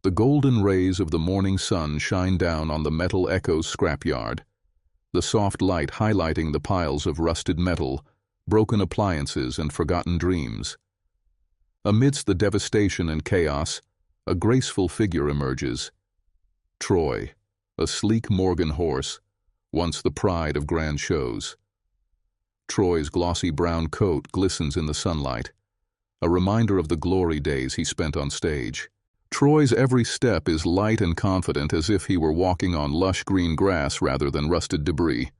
The golden rays of the morning sun shine down on the Metal Echo's scrapyard, the soft light highlighting the piles of rusted metal, broken appliances, and forgotten dreams. Amidst the devastation and chaos, a graceful figure emerges. Troy, a sleek Morgan horse, once the pride of grand shows. Troy's glossy brown coat glistens in the sunlight, a reminder of the glory days he spent on stage. Troy's every step is light and confident, as if he were walking on lush green grass rather than rusted debris.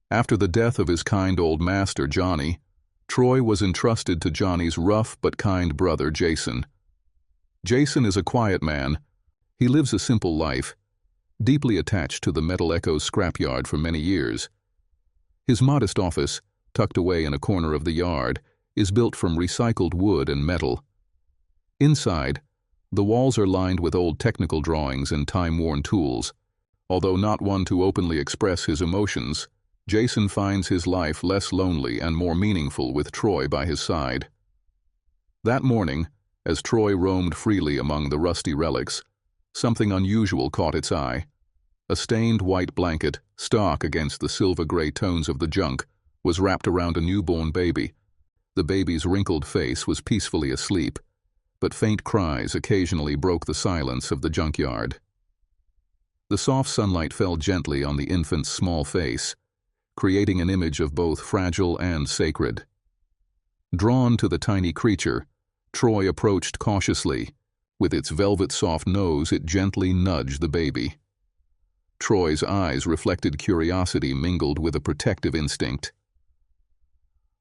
After the death of his kind old master, Johnny, Troy was entrusted to Johnny's rough but kind brother, Jason. Jason is a quiet man. He lives a simple life, deeply attached to the Metal Echo's scrapyard for many years. His modest office, tucked away in a corner of the yard, is built from recycled wood and metal. Inside, the walls are lined with old technical drawings and time-worn tools. Although not one to openly express his emotions, Jason finds his life less lonely and more meaningful with Troy by his side. That morning, as Troy roamed freely among the rusty relics, something unusual caught its eye. A stained white blanket, stark against the silver-gray tones of the junk, was wrapped around a newborn baby. The baby's wrinkled face was peacefully asleep, but faint cries occasionally broke the silence of the junkyard. The soft sunlight fell gently on the infant's small face, creating an image of both fragile and sacred. Drawn to the tiny creature, Troy approached cautiously. With its velvet-soft nose, it gently nudged the baby. Troy's eyes reflected curiosity mingled with a protective instinct.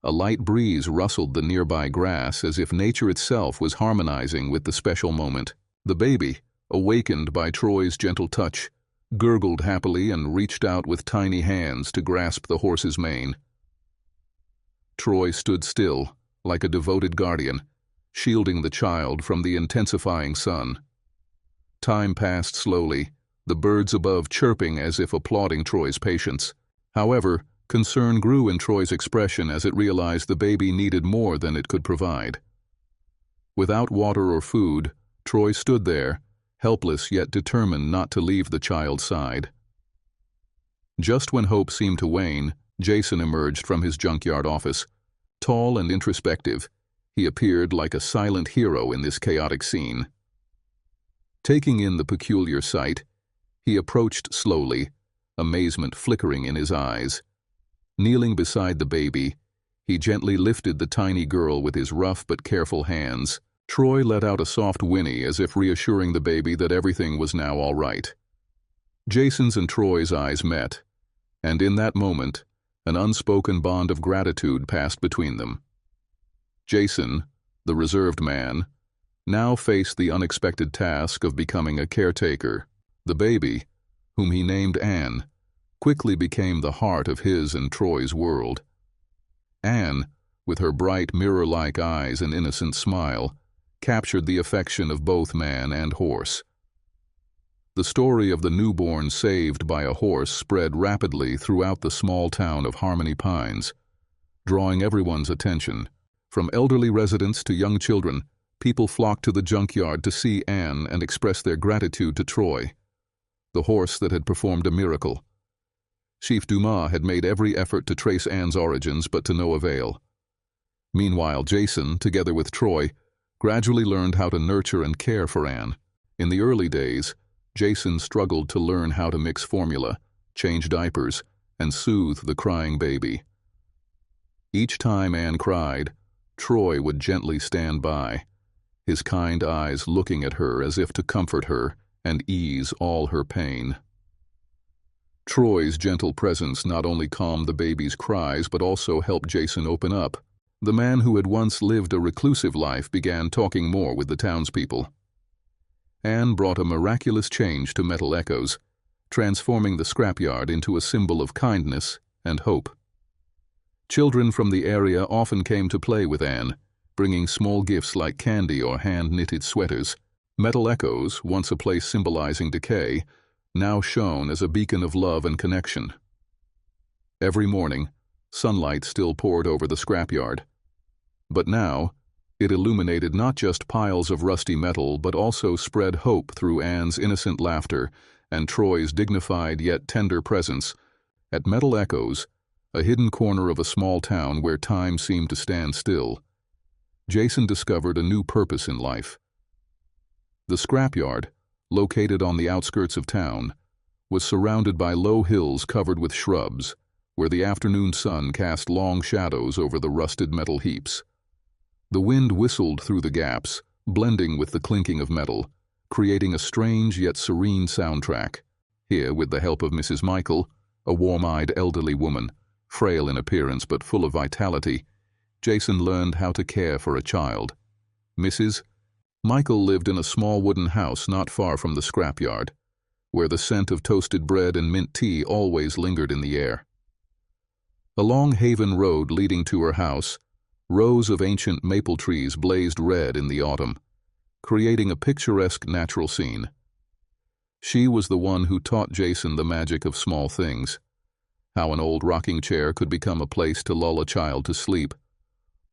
A light breeze rustled the nearby grass as if nature itself was harmonizing with the special moment. The baby, awakened by Troy's gentle touch, gurgled happily and reached out with tiny hands to grasp the horse's mane. Troy stood still, like a devoted guardian, shielding the child from the intensifying sun. Time passed slowly, the birds above chirping as if applauding Troy's patience. However, concern grew in Troy's expression as it realized the baby needed more than it could provide. Without water or food, Troy stood there, helpless yet determined not to leave the child's side. Just when hope seemed to wane, Jason emerged from his junkyard office. Tall and introspective, he appeared like a silent hero in this chaotic scene. Taking in the peculiar sight, he approached slowly, amazement flickering in his eyes. Kneeling beside the baby, he gently lifted the tiny girl with his rough but careful hands. Troy let out a soft whinny as if reassuring the baby that everything was now all right. Jason's and Troy's eyes met, and in that moment, an unspoken bond of gratitude passed between them. Jason, the reserved man, now faced the unexpected task of becoming a caretaker. The baby, whom he named Anne, quickly became the heart of his and Troy's world. Anne, with her bright mirror-like eyes and innocent smile, captured the affection of both man and horse. The story of the newborn saved by a horse spread rapidly throughout the small town of Harmony Pines, drawing everyone's attention. From elderly residents to young children, people flocked to the junkyard to see Anne and express their gratitude to Troy, the horse that had performed a miracle. Chief Dumas had made every effort to trace Anne's origins, but to no avail. Meanwhile, Jason, together with Troy, gradually learned how to nurture and care for Anne. In the early days, Jason struggled to learn how to mix formula, change diapers, and soothe the crying baby. Each time Anne cried, Troy would gently stand by, his kind eyes looking at her as if to comfort her and ease all her pain. Troy's gentle presence not only calmed the baby's cries but also helped Jason open up. The man who had once lived a reclusive life began talking more with the townspeople. Anne brought a miraculous change to Metal Echoes, transforming the scrapyard into a symbol of kindness and hope. Children from the area often came to play with Anne, bringing small gifts like candy or hand-knitted sweaters. Metal Echoes, once a place symbolizing decay, now shone as a beacon of love and connection. Every morning, sunlight still poured over the scrapyard. But now, It illuminated not just piles of rusty metal, but also spread hope through Anne's innocent laughter and Troy's dignified yet tender presence. At Metal Echoes, a hidden corner of a small town where time seemed to stand still, Jason discovered a new purpose in life. The scrapyard, located on the outskirts of town, was surrounded by low hills covered with shrubs, where the afternoon sun cast long shadows over the rusted metal heaps. The wind whistled through the gaps, blending with the clinking of metal, creating a strange yet serene soundtrack. Here, with the help of Mrs. Michael, a warm-eyed elderly woman, frail in appearance but full of vitality, Jason learned how to care for a child. Mrs. Michael lived in a small wooden house not far from the scrapyard, where the scent of toasted bread and mint tea always lingered in the air. Along Haven Road leading to her house, rows of ancient maple trees blazed red in the autumn, creating a picturesque natural scene. She was the one who taught Jason the magic of small things, how an old rocking chair could become a place to lull a child to sleep,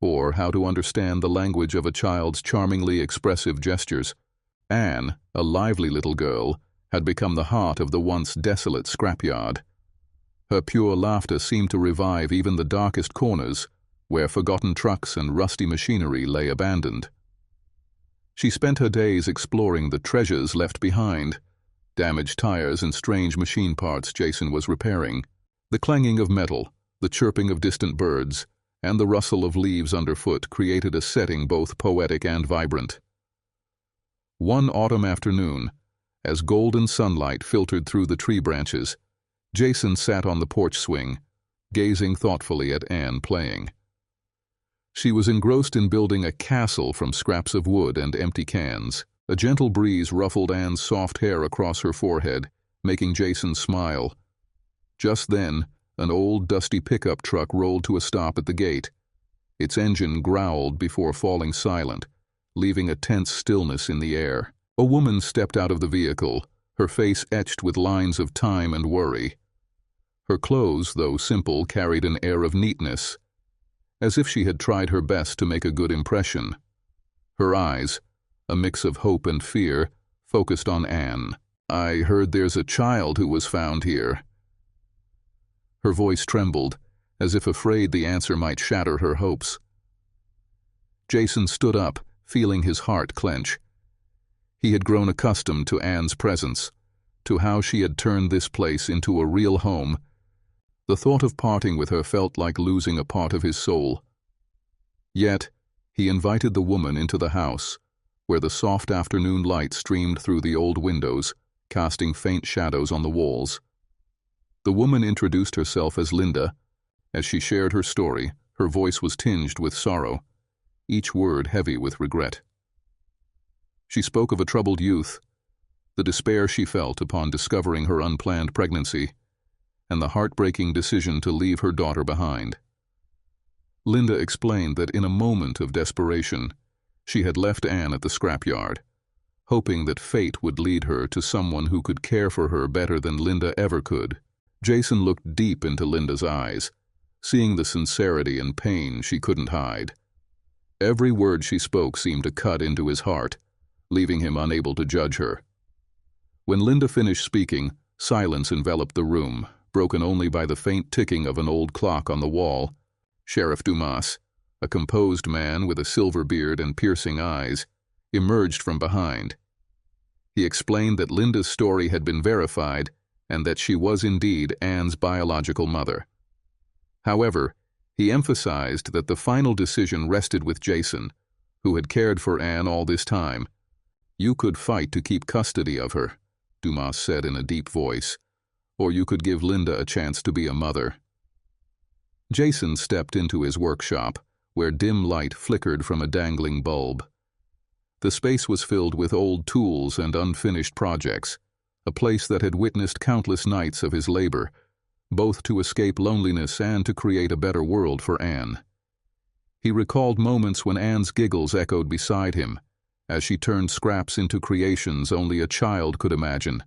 or how to understand the language of a child's charmingly expressive gestures. Anne, a lively little girl, had become the heart of the once desolate scrapyard. Her pure laughter seemed to revive even the darkest corners, where forgotten trucks and rusty machinery lay abandoned. She spent her days exploring the treasures left behind, damaged tires and strange machine parts Jason was repairing. The clanging of metal, the chirping of distant birds, and the rustle of leaves underfoot created a setting both poetic and vibrant. One autumn afternoon, as golden sunlight filtered through the tree branches, Jason sat on the porch swing, gazing thoughtfully at Anne playing. She was engrossed in building a castle from scraps of wood and empty cans. A gentle breeze ruffled Anne's soft hair across her forehead, making Jason smile. Just then, an old, dusty pickup truck rolled to a stop at the gate. Its engine growled before falling silent, leaving a tense stillness in the air. A woman stepped out of the vehicle, her face etched with lines of time and worry. Her clothes, though simple, carried an air of neatness, as if she had tried her best to make a good impression. Her eyes, a mix of hope and fear, focused on Anne. "I heard there's a child who was found here." Her voice trembled, as if afraid the answer might shatter her hopes. Jason stood up, feeling his heart clench. He had grown accustomed to Anne's presence, to how she had turned this place into a real home. The thought of parting with her felt like losing a part of his soul. Yet, he invited the woman into the house, where the soft afternoon light streamed through the old windows, casting faint shadows on the walls. The woman introduced herself as Linda. As she shared her story, her voice was tinged with sorrow, each word heavy with regret. She spoke of a troubled youth, the despair she felt upon discovering her unplanned pregnancy, and the heartbreaking decision to leave her daughter behind. Linda explained that in a moment of desperation, she had left Anne at the scrapyard, hoping that fate would lead her to someone who could care for her better than Linda ever could. Jason looked deep into Linda's eyes, seeing the sincerity and pain she couldn't hide. Every word she spoke seemed to cut into his heart, leaving him unable to judge her. When Linda finished speaking, silence enveloped the room, broken only by the faint ticking of an old clock on the wall. Sheriff Dumas, a composed man with a silver beard and piercing eyes, emerged from behind. He explained that Linda's story had been verified and that she was indeed Anne's biological mother. However, he emphasized that the final decision rested with Jason, who had cared for Anne all this time. "You could fight to keep custody of her," Dumas said in a deep voice, "or you could give Linda a chance to be a mother." Jason stepped into his workshop, where dim light flickered from a dangling bulb. The space was filled with old tools and unfinished projects, a place that had witnessed countless nights of his labor, both to escape loneliness and to create a better world for Anne. He recalled moments when Anne's giggles echoed beside him, as she turned scraps into creations only a child could imagine.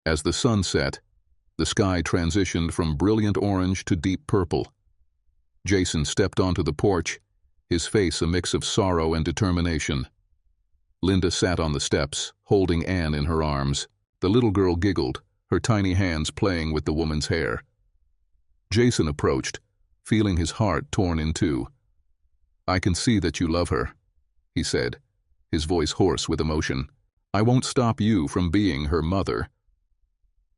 As the sun set, the sky transitioned from brilliant orange to deep purple. Jason stepped onto the porch, his face a mix of sorrow and determination. Linda sat on the steps, holding Anne in her arms. The little girl giggled, her tiny hands playing with the woman's hair. Jason approached, feeling his heart torn in two. "I can see that you love her," he said, his voice hoarse with emotion. "I won't stop you from being her mother.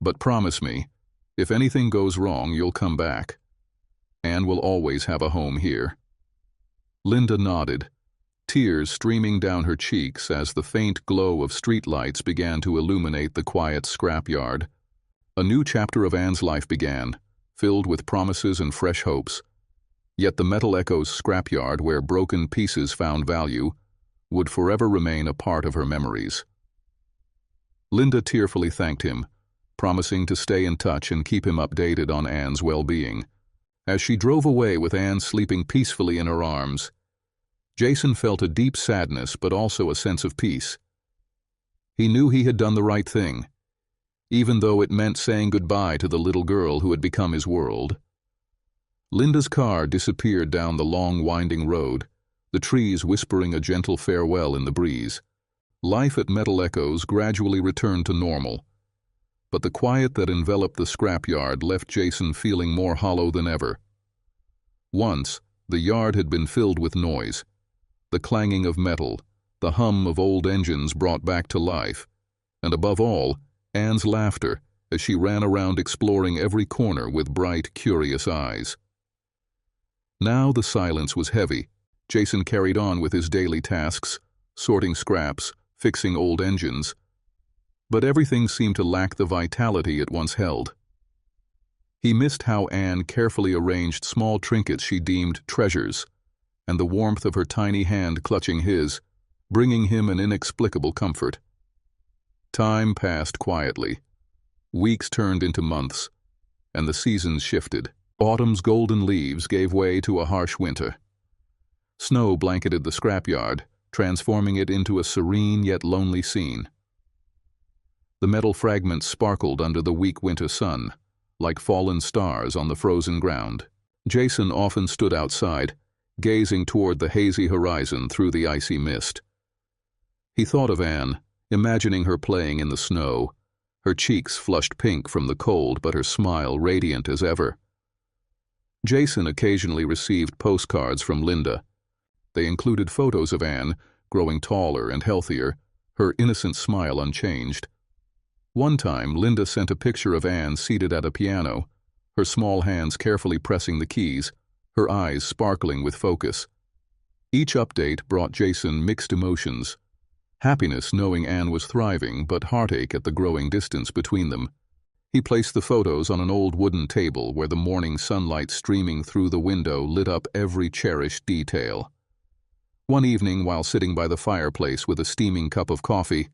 But promise me, if anything goes wrong, you'll come back. Anne will always have a home here." Linda nodded, tears streaming down her cheeks as the faint glow of streetlights began to illuminate the quiet scrapyard. A new chapter of Anne's life began, filled with promises and fresh hopes. Yet the Metal Echoes scrapyard, where broken pieces found value, would forever remain a part of her memories. Linda tearfully thanked him, promising to stay in touch and keep him updated on Anne's well-being. As she drove away with Anne sleeping peacefully in her arms, Jason felt a deep sadness but also a sense of peace. He knew he had done the right thing, even though it meant saying goodbye to the little girl who had become his world. Linda's car disappeared down the long winding road, the trees whispering a gentle farewell in the breeze. Life at Metal Echoes gradually returned to normal, but the quiet that enveloped the scrapyard left Jason feeling more hollow than ever. Once, the yard had been filled with noise. The clanging of metal, the hum of old engines brought back to life, and above all, Anne's laughter as she ran around exploring every corner with bright, curious eyes. Now the silence was heavy. Jason carried on with his daily tasks, sorting scraps, fixing old engines, but everything seemed to lack the vitality it once held. He missed how Anne carefully arranged small trinkets she deemed treasures, and the warmth of her tiny hand clutching his, bringing him an inexplicable comfort. Time passed quietly. Weeks turned into months, and the seasons shifted. Autumn's golden leaves gave way to a harsh winter. Snow blanketed the scrapyard, transforming it into a serene yet lonely scene. The metal fragments sparkled under the weak winter sun, like fallen stars on the frozen ground. Jason often stood outside, gazing toward the hazy horizon through the icy mist. He thought of Anne, imagining her playing in the snow, her cheeks flushed pink from the cold but her smile radiant as ever. Jason occasionally received postcards from Linda. They included photos of Anne, growing taller and healthier, her innocent smile unchanged. One time, Linda sent a picture of Anne seated at a piano, her small hands carefully pressing the keys, her eyes sparkling with focus. Each update brought Jason mixed emotions. Happiness knowing Anne was thriving, but heartache at the growing distance between them. He placed the photos on an old wooden table where the morning sunlight streaming through the window lit up every cherished detail. One evening, while sitting by the fireplace with a steaming cup of coffee,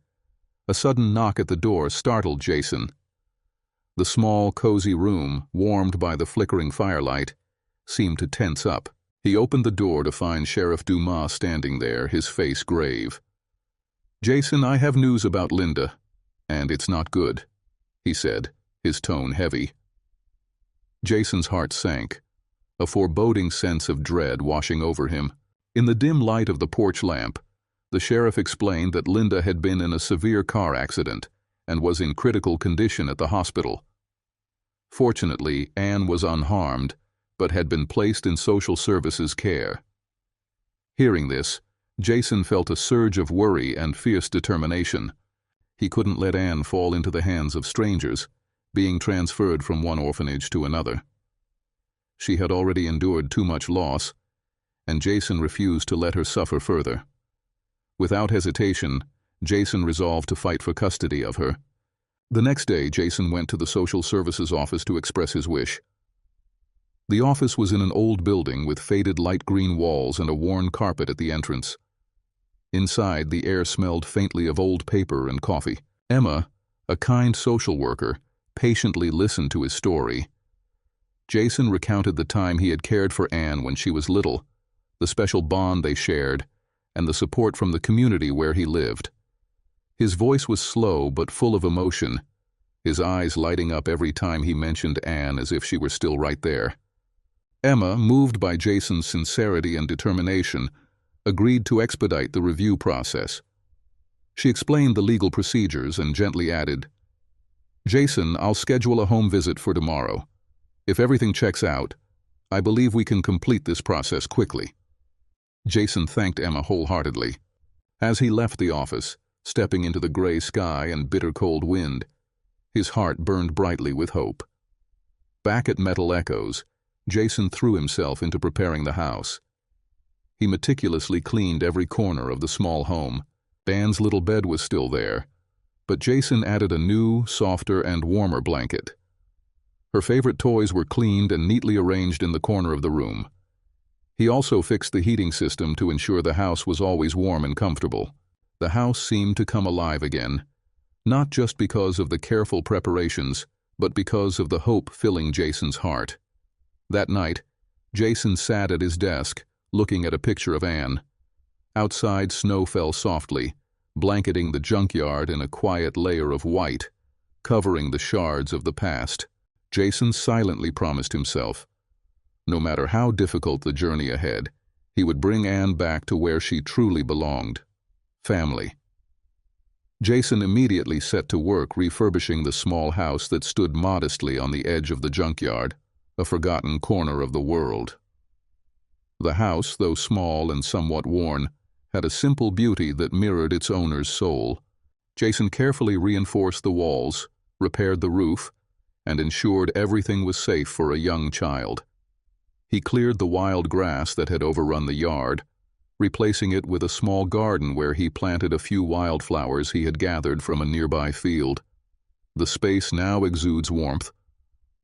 a sudden knock at the door startled Jason. The small, cozy room, warmed by the flickering firelight, seemed to tense up. He opened the door to find Sheriff Dumas standing there, his face grave. "Jason, I have news about Linda, and it's not good," he said, his tone heavy. Jason's heart sank, a foreboding sense of dread washing over him. In the dim light of the porch lamp, the sheriff explained that Linda had been in a severe car accident and was in critical condition at the hospital. Fortunately, Anne was unharmed, but had been placed in social services care. Hearing this, Jason felt a surge of worry and fierce determination. He couldn't let Anne fall into the hands of strangers, being transferred from one orphanage to another. She had already endured too much loss, and Jason refused to let her suffer further. Without hesitation, Jason resolved to fight for custody of her. The next day, Jason went to the social services office to express his wish. The office was in an old building with faded light green walls and a worn carpet at the entrance. Inside, the air smelled faintly of old paper and coffee. Emma, a kind social worker, patiently listened to his story. Jason recounted the time he had cared for Anne when she was little, the special bond they shared, and the support from the community where he lived. His voice was slow but full of emotion, his eyes lighting up every time he mentioned Anne as if she were still right there. Emma, moved by Jason's sincerity and determination, agreed to expedite the review process. She explained the legal procedures and gently added, "Jason, I'll schedule a home visit for tomorrow. If everything checks out, I believe we can complete this process quickly." Jason thanked Emma wholeheartedly. As he left the office, stepping into the gray sky and bitter cold wind, his heart burned brightly with hope. Back at Metal Echoes, Jason threw himself into preparing the house. He meticulously cleaned every corner of the small home. Anne's little bed was still there, but Jason added a new, softer, and warmer blanket. Her favorite toys were cleaned and neatly arranged in the corner of the room. He also fixed the heating system to ensure the house was always warm and comfortable. The house seemed to come alive again, not just because of the careful preparations, but because of the hope filling Jason's heart. That night, Jason sat at his desk, looking at a picture of Anne. Outside, snow fell softly, blanketing the junkyard in a quiet layer of white, covering the shards of the past. Jason silently promised himself, no matter how difficult the journey ahead, he would bring Anne back to where she truly belonged: family. Jason immediately set to work refurbishing the small house that stood modestly on the edge of the junkyard, a forgotten corner of the world. The house, though small and somewhat worn, had a simple beauty that mirrored its owner's soul. Jason carefully reinforced the walls, repaired the roof, and ensured everything was safe for a young child. He cleared the wild grass that had overrun the yard, replacing it with a small garden where he planted a few wildflowers he had gathered from a nearby field. The space now exudes warmth,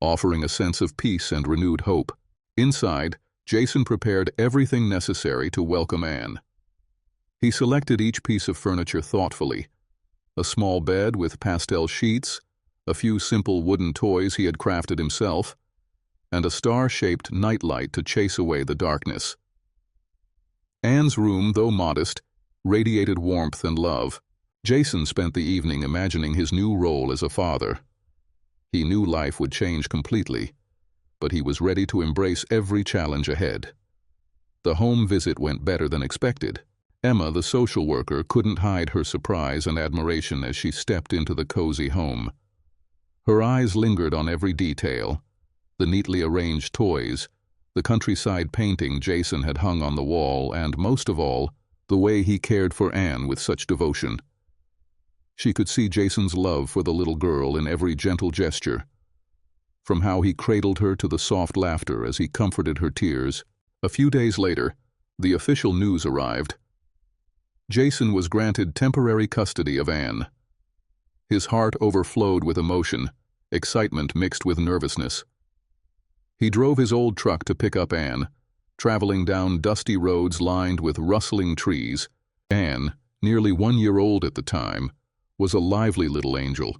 offering a sense of peace and renewed hope. Inside, Jason prepared everything necessary to welcome Anne. He selected each piece of furniture thoughtfully: a small bed with pastel sheets, a few simple wooden toys he had crafted himself, and a star-shaped nightlight to chase away the darkness. Anne's room, though modest, radiated warmth and love. Jason spent the evening imagining his new role as a father. He knew life would change completely, but he was ready to embrace every challenge ahead. The home visit went better than expected. Emma, the social worker, couldn't hide her surprise and admiration as she stepped into the cozy home. Her eyes lingered on every detail: the neatly arranged toys, the countryside painting Jason had hung on the wall, and, most of all, the way he cared for Anne with such devotion. She could see Jason's love for the little girl in every gentle gesture, from how he cradled her to the soft laughter as he comforted her tears. A few days later, the official news arrived. Jason was granted temporary custody of Anne. His heart overflowed with emotion, excitement mixed with nervousness. He drove his old truck to pick up Anne, traveling down dusty roads lined with rustling trees. Anne, nearly 1 year old at the time, was a lively little angel.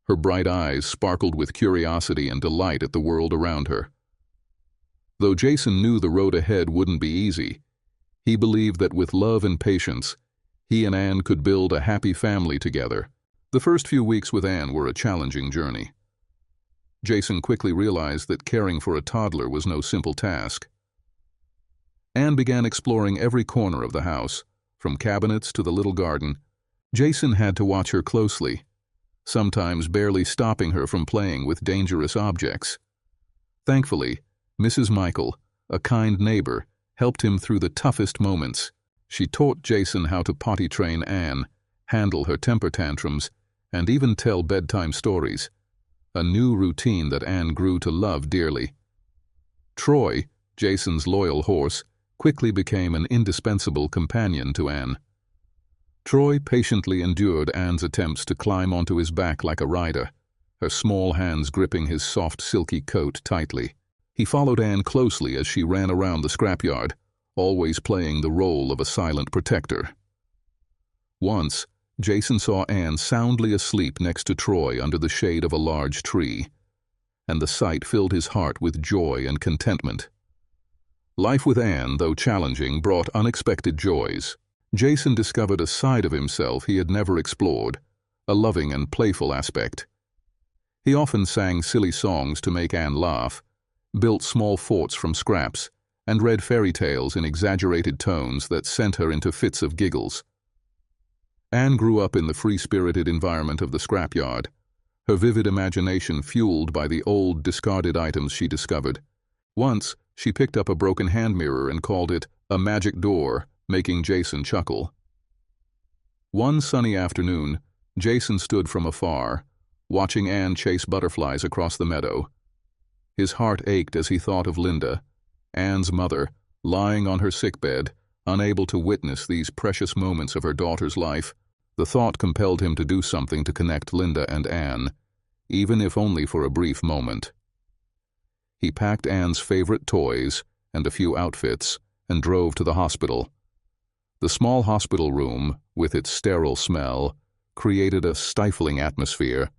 Her bright eyes sparkled with curiosity and delight at the world around her. Though Jason knew the road ahead wouldn't be easy, he believed that with love and patience, he and Anne could build a happy family together. The first few weeks with Anne were a challenging journey. Jason quickly realized that caring for a toddler was no simple task. Anne began exploring every corner of the house, from cabinets to the little garden. Jason had to watch her closely, sometimes barely stopping her from playing with dangerous objects. Thankfully, Mrs. Michael, a kind neighbor, helped him through the toughest moments. She taught Jason how to potty train Anne, handle her temper tantrums, and even tell bedtime stories, a new routine that Anne grew to love dearly. Troy, Jason's loyal horse, quickly became an indispensable companion to Anne. Troy patiently endured Anne's attempts to climb onto his back like a rider, her small hands gripping his soft, silky coat tightly. He followed Anne closely as she ran around the scrapyard, always playing the role of a silent protector. Once, Jason saw Anne soundly asleep next to Troy under the shade of a large tree, and the sight filled his heart with joy and contentment. Life with Anne, though challenging, brought unexpected joys. Jason discovered a side of himself he had never explored, a loving and playful aspect. He often sang silly songs to make Anne laugh, built small forts from scraps, and read fairy tales in exaggerated tones that sent her into fits of giggles. Anne grew up in the free-spirited environment of the scrapyard, her vivid imagination fueled by the old, discarded items she discovered. Once, she picked up a broken hand mirror and called it a magic door, making Jason chuckle. One sunny afternoon, Jason stood from afar, watching Anne chase butterflies across the meadow. His heart ached as he thought of Linda, Anne's mother, lying on her sickbed, unable to witness these precious moments of her daughter's life. The thought compelled him to do something to connect Linda and Anne, even if only for a brief moment. He packed Anne's favorite toys and a few outfits and drove to the hospital. The small hospital room, with its sterile smell, created a stifling atmosphere.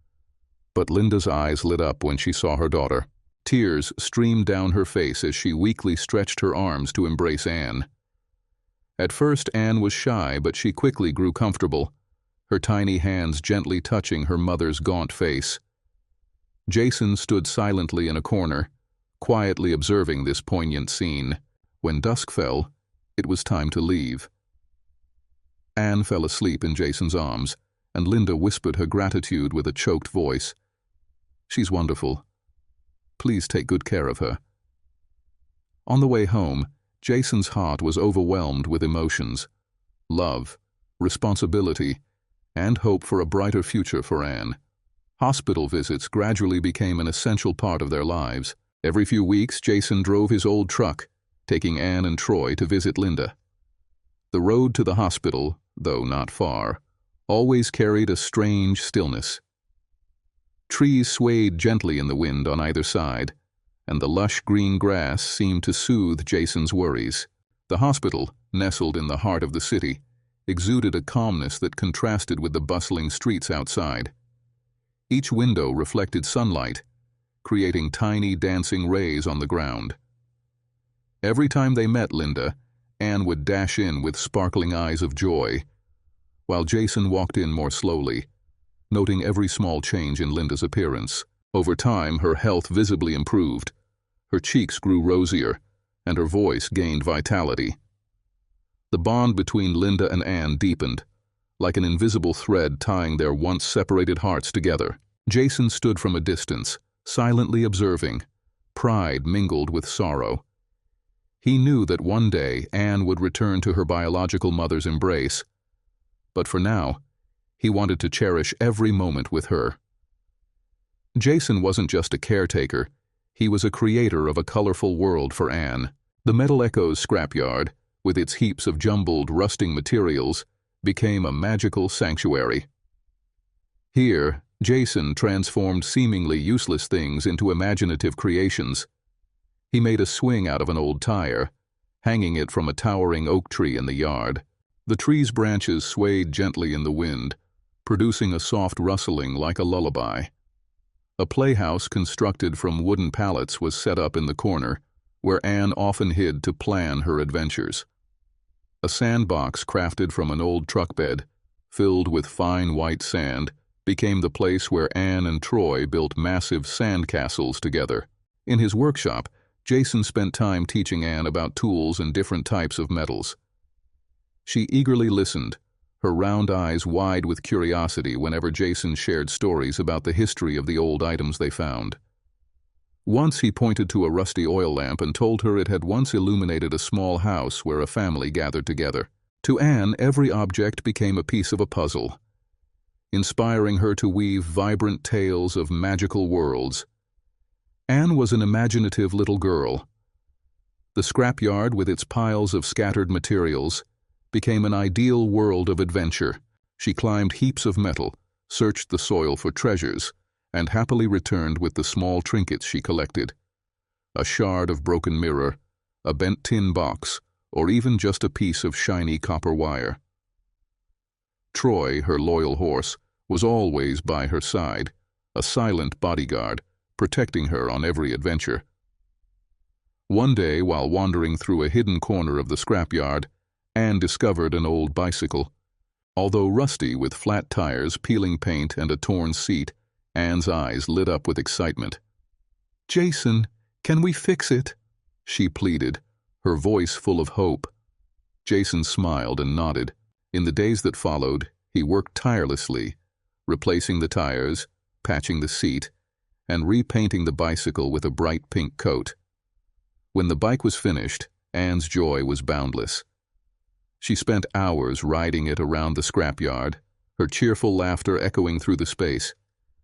But Linda's eyes lit up when she saw her daughter. Tears streamed down her face as she weakly stretched her arms to embrace Anne. At first, Anne was shy, but she quickly grew comfortable, her tiny hands gently touching her mother's gaunt face. Jason stood silently in a corner, quietly observing this poignant scene. When dusk fell, it was time to leave. Anne fell asleep in Jason's arms, and Linda whispered her gratitude with a choked voice. "She's wonderful. Please take good care of her." On the way home, Jason's heart was overwhelmed with emotions: love, responsibility, and hope for a brighter future for Anne. Hospital visits gradually became an essential part of their lives. Every few weeks, Jason drove his old truck, taking Anne and Troy to visit Linda. The road to the hospital, though not far, always carried a strange stillness. Trees swayed gently in the wind on either side, and the lush green grass seemed to soothe Jason's worries. The hospital, nestled in the heart of the city, exuded a calmness that contrasted with the bustling streets outside. Each window reflected sunlight, creating tiny dancing rays on the ground. Every time they met Linda, Anne would dash in with sparkling eyes of joy, while Jason walked in more slowly, noting every small change in Linda's appearance. Over time, her health visibly improved. Her cheeks grew rosier, and her voice gained vitality. The bond between Linda and Anne deepened, like an invisible thread tying their once separated hearts together. Jason stood from a distance, silently observing, pride mingled with sorrow. He knew that one day Anne would return to her biological mother's embrace, but for now, he wanted to cherish every moment with her. Jason wasn't just a caretaker, he was a creator of a colorful world for Anne. The Metal Echoes scrapyard, with its heaps of jumbled, rusting materials, became a magical sanctuary. Here, Jason transformed seemingly useless things into imaginative creations. He made a swing out of an old tire, hanging it from a towering oak tree in the yard. The tree's branches swayed gently in the wind, producing a soft rustling like a lullaby. A playhouse constructed from wooden pallets was set up in the corner, where Anne often hid to plan her adventures. A sandbox crafted from an old truck bed, filled with fine white sand, became the place where Anne and Troy built massive sand castles together. In his workshop, Jason spent time teaching Anne about tools and different types of metals. She eagerly listened, her round eyes wide with curiosity whenever Jason shared stories about the history of the old items they found. Once he pointed to a rusty oil lamp and told her it had once illuminated a small house where a family gathered together. To Anne, every object became a piece of a puzzle, inspiring her to weave vibrant tales of magical worlds. Anne was an imaginative little girl. The scrapyard, with its piles of scattered materials, became an ideal world of adventure. She climbed heaps of metal, searched the soil for treasures, and happily returned with the small trinkets she collected. A shard of broken mirror, a bent tin box, or even just a piece of shiny copper wire. Troy, her loyal horse, was always by her side, a silent bodyguard, protecting her on every adventure. One day, while wandering through a hidden corner of the scrapyard, Anne discovered an old bicycle. Although rusty with flat tires, peeling paint, and a torn seat, Anne's eyes lit up with excitement. "Jason, "Can we fix it?" she pleaded, her voice full of hope. Jason smiled and nodded. In the days that followed, he worked tirelessly, replacing the tires, patching the seat, and repainting the bicycle with a bright pink coat. When the bike was finished, Anne's joy was boundless. She spent hours riding it around the scrapyard, her cheerful laughter echoing through the space,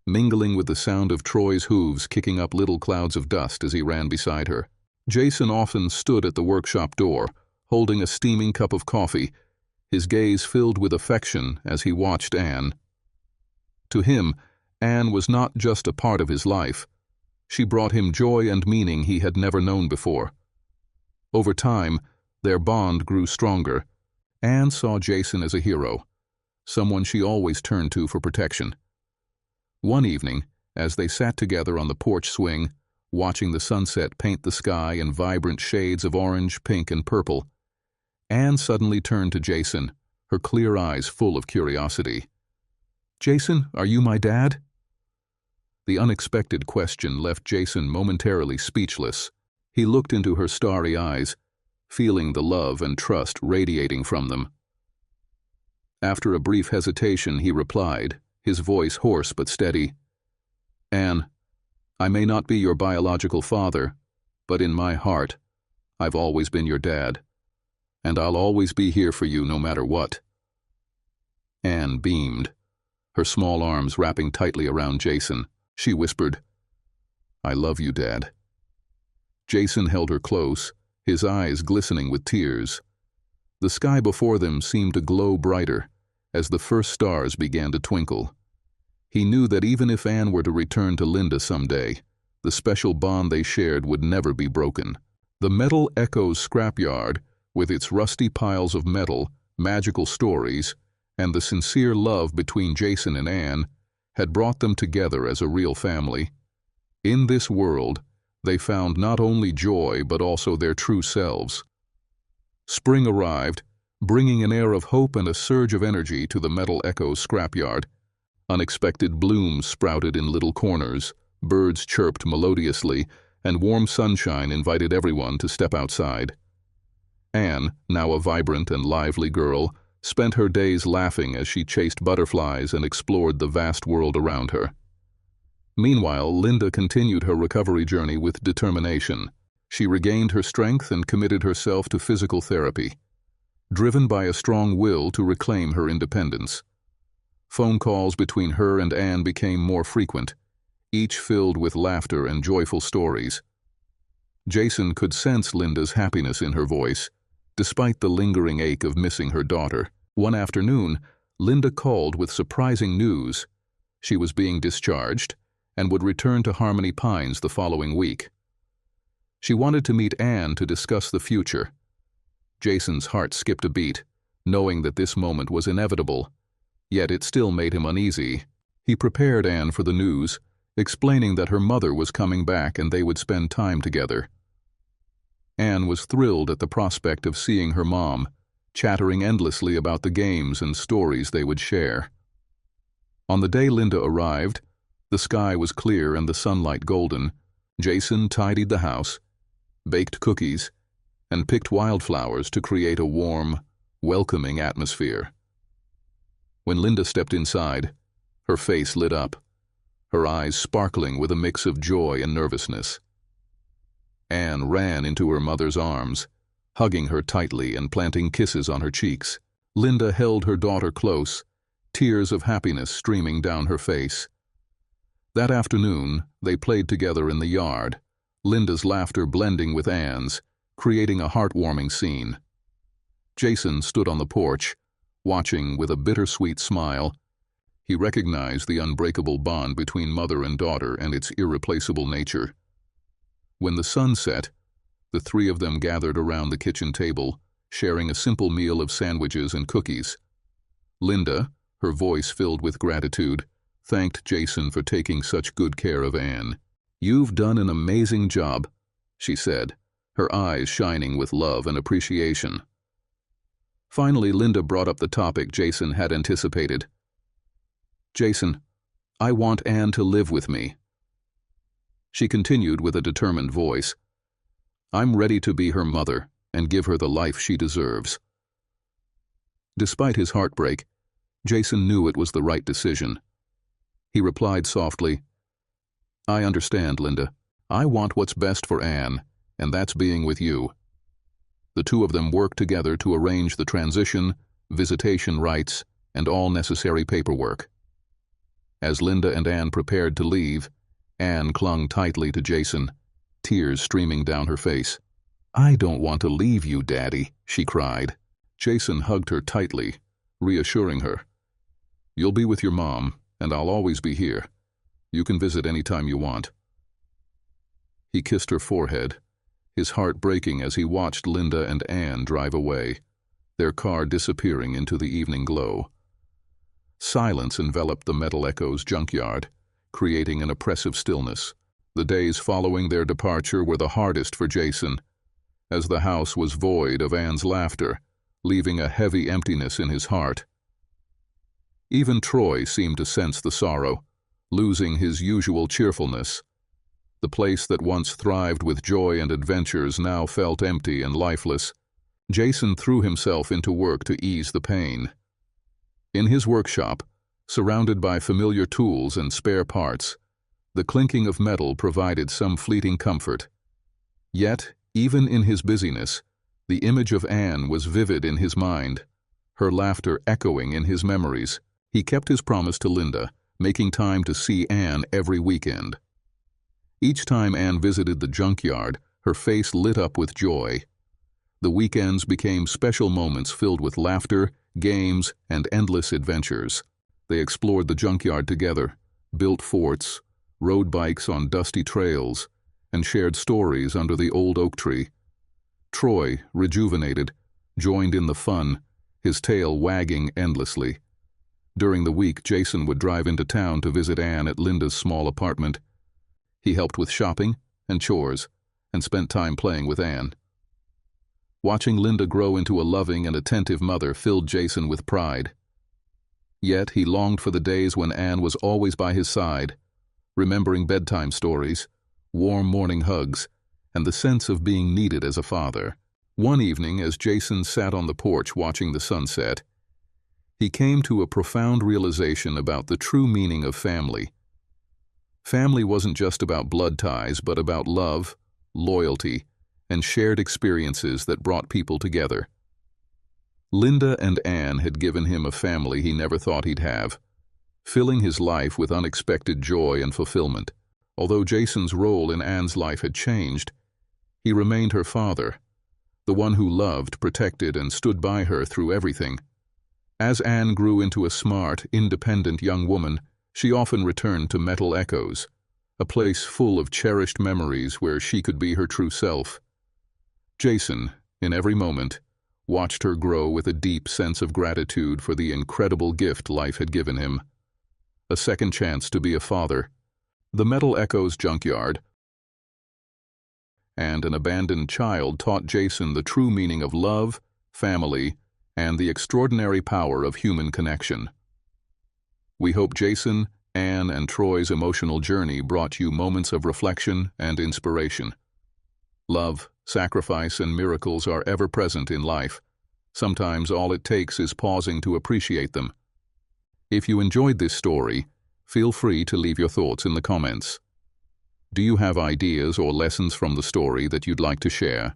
mingling with the sound of Troy's hooves kicking up little clouds of dust as he ran beside her. Jason often stood at the workshop door, holding a steaming cup of coffee, his gaze filled with affection as he watched Anne. To him, Anne was not just a part of his life. She brought him joy and meaning he had never known before. Over time, their bond grew stronger. Anne saw Jason as a hero, someone she always turned to for protection. One evening, as they sat together on the porch swing, watching the sunset paint the sky in vibrant shades of orange, pink, and purple, Anne suddenly turned to Jason, her clear eyes full of curiosity. "Jason, are you my dad?" The unexpected question left Jason momentarily speechless. He looked into her starry eyes, feeling the love and trust radiating from them. After a brief hesitation, he replied, his voice hoarse but steady. "Anne, I may not be your biological father, but in my heart, I've always been your dad. And I'll always be here for you no matter what." Anne beamed, her small arms wrapping tightly around Jason. She whispered, "I love you, Dad." Jason held her close, his eyes glistening with tears. The sky before them seemed to glow brighter as the first stars began to twinkle. He knew that even if Anne were to return to Linda someday, the special bond they shared would never be broken. The Metal Echoes scrapyard, with its rusty piles of metal, magical stories, and the sincere love between Jason and Anne, had brought them together as a real family. In this world, they found not only joy but also their true selves. Spring arrived, bringing an air of hope and a surge of energy to the Metal Echoes scrapyard. Unexpected blooms sprouted in little corners, birds chirped melodiously, and warm sunshine invited everyone to step outside. Anne, now a vibrant and lively girl, spent her days laughing as she chased butterflies and explored the vast world around her. Meanwhile, Linda continued her recovery journey with determination. She regained her strength and committed herself to physical therapy, driven by a strong will to reclaim her independence. Phone calls between her and Anne became more frequent, each filled with laughter and joyful stories. Jason could sense Linda's happiness in her voice, despite the lingering ache of missing her daughter. One afternoon, Linda called with surprising news. She was being discharged and would return to Harmony Pines the following week. She wanted to meet Anne to discuss the future. Jason's heart skipped a beat, knowing that this moment was inevitable, yet it still made him uneasy. He prepared Anne for the news, explaining that her mother was coming back and they would spend time together. Anne was thrilled at the prospect of seeing her mom, chattering endlessly about the games and stories they would share. On the day Linda arrived, the sky was clear and the sunlight golden. Jason tidied the house, baked cookies, and picked wildflowers to create a warm, welcoming atmosphere. When Linda stepped inside, her face lit up, her eyes sparkling with a mix of joy and nervousness. Anne ran into her mother's arms, hugging her tightly and planting kisses on her cheeks. Linda held her daughter close, tears of happiness streaming down her face. That afternoon, they played together in the yard, Linda's laughter blending with Anne's, creating a heartwarming scene. Jason stood on the porch, watching with a bittersweet smile. He recognized the unbreakable bond between mother and daughter and its irreplaceable nature. When the sun set, the three of them gathered around the kitchen table, sharing a simple meal of sandwiches and cookies. Linda, her voice filled with gratitude, thanked Jason for taking such good care of Anne. "You've done an amazing job," she said, her eyes shining with love and appreciation. Finally, Linda brought up the topic Jason had anticipated. "Jason, I want Anne to live with me." She continued with a determined voice, "I'm ready to be her mother and give her the life she deserves." Despite his heartbreak, Jason knew it was the right decision. He replied softly, "I understand, Linda. I want what's best for Anne, and that's being with you." The two of them worked together to arrange the transition, visitation rights, and all necessary paperwork. As Linda and Anne prepared to leave, Anne clung tightly to Jason, tears streaming down her face. "I don't want to leave you, Daddy," she cried. Jason hugged her tightly, reassuring her, "You'll be with your mom, and I'll always be here. You can visit any time you want." He kissed her forehead, his heart breaking as he watched Linda and Anne drive away, their car disappearing into the evening glow. Silence enveloped the Metal Echo's junkyard, creating an oppressive stillness. The days following their departure were the hardest for Jason, as the house was void of Anne's laughter, leaving a heavy emptiness in his heart. Even Troy seemed to sense the sorrow, losing his usual cheerfulness. The place that once thrived with joy and adventures now felt empty and lifeless. Jason threw himself into work to ease the pain. In his workshop, surrounded by familiar tools and spare parts, the clinking of metal provided some fleeting comfort. Yet, even in his busyness, the image of Anne was vivid in his mind, her laughter echoing in his memories. He kept his promise to Linda, making time to see Anne every weekend. Each time Anne visited the junkyard, her face lit up with joy. The weekends became special moments filled with laughter, games, and endless adventures. They explored the junkyard together, built forts, rode bikes on dusty trails, and shared stories under the old oak tree. Troy, rejuvenated, joined in the fun, his tail wagging endlessly. During the week, Jason would drive into town to visit Anne at Linda's small apartment. He helped with shopping and chores, and spent time playing with Anne. Watching Linda grow into a loving and attentive mother filled Jason with pride. Yet he longed for the days when Anne was always by his side, remembering bedtime stories, warm morning hugs, and the sense of being needed as a father. One evening, as Jason sat on the porch watching the sunset, he came to a profound realization about the true meaning of family. Family wasn't just about blood ties, but about love, loyalty, and shared experiences that brought people together. Linda and Anne had given him a family he never thought he'd have, filling his life with unexpected joy and fulfillment. Although Jason's role in Anne's life had changed, he remained her father, the one who loved, protected, and stood by her through everything. As Anne grew into a smart, independent young woman, she often returned to Metal Echoes, a place full of cherished memories where she could be her true self. Jason, in every moment, watched her grow with a deep sense of gratitude for the incredible gift life had given him. A second chance to be a father, the Metal Echoes junkyard, and an abandoned child taught Jason the true meaning of love, family, and the extraordinary power of human connection. We hope Jason, Anne, and Troy's emotional journey brought you moments of reflection and inspiration. Love, sacrifice, and miracles are ever present in life. Sometimes all it takes is pausing to appreciate them. If you enjoyed this story, feel free to leave your thoughts in the comments. Do you have ideas or lessons from the story that you'd like to share?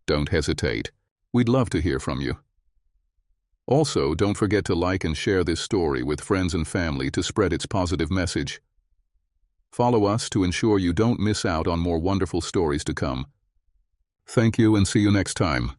Don't hesitate. We'd love to hear from you. Also, don't forget to like and share this story with friends and family to spread its positive message. Follow us to ensure you don't miss out on more wonderful stories to come. Thank you and see you next time.